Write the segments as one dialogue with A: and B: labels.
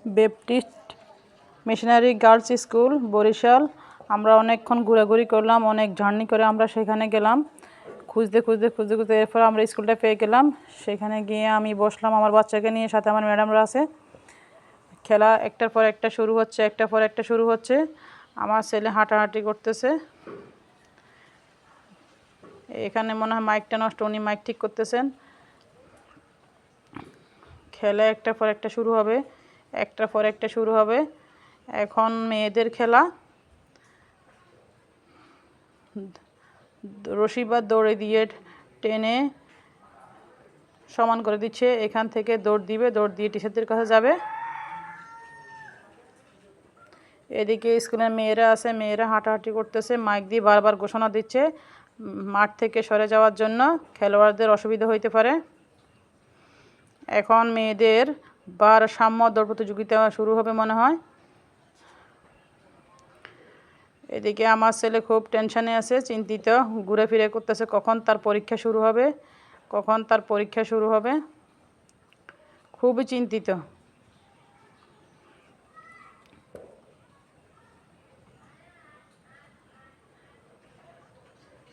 A: Baptist missionary girls school Barishal. আমরা অনেকক্ষণ ঘোরাঘুরি করলাম, অনেক জার্নি করে আমরা সেখানে গেলাম। খুঁজতে এরপর আমরা স্কুলটা পেয়ে গেলাম। সেখানে গিয়ে আমি বসলাম আমার বাচ্চাকে নিয়ে, সাথে আমার ম্যাডামরা আছে। খেলা একটার পর একটা শুরু হচ্ছে। আমার ছেলে হাঁটাহাঁটি করতেছে। এখানে মনে হয় মাইকটা নষ্ট, উনি মাইক ঠিক করতেছেন। খেলা একটার পর একটা শুরু হবে। এখন মেয়েদের খেলা, রশি বা দড়ি দিয়ে টেনে সমান করে দিচ্ছে। এখান থেকে দৌড় দিয়ে টিচারদের কাছে যাবে। এদিকে স্কুলের মেয়েরা আছে, মেয়েরা হাঁটাহাঁটি করতেছে, মাইক দিয়ে বারবার ঘোষণা দিচ্ছে মাঠ থেকে সরে যাওয়ার জন্য, খেলোয়াড়দের অসুবিধা হইতে পারে। এখন মেয়েদের ভারসাম্য দৌড় প্রতিযোগিতা শুরু হবে মনে হয়। এদিকে আমার ছেলে খুব টেনশনে আছে, চিন্তিত, ঘুরে ফিরে করতেছে কখন তার পরীক্ষা শুরু হবে। খুবই চিন্তিত।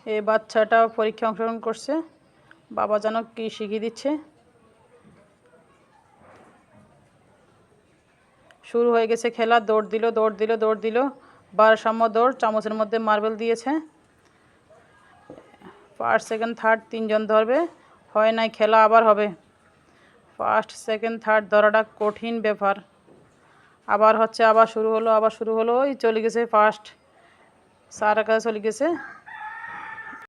A: এই বাচ্চাটা পরীক্ষা অংশগ্রহণ করছে, বাবা যেন কি শিখিয়ে দিচ্ছে। শুরু হয়ে গেছে খেলা, দৌড় দিল। ভারসাম্য দৌড়, চামচের মধ্যে মার্বেল দিয়েছে। ফার্স্ট সেকেন্ড থার্ড তিনজন ধরবে, হয় নাই, খেলা আবার হবে। ফার্স্ট সেকেন্ড থার্ড ধরাটা কঠিন ব্যাপার। আবার হচ্ছে, আবার শুরু হলো। ওই চলে গেছে ফার্স্ট, স্যারের কাছে চলে গেছে।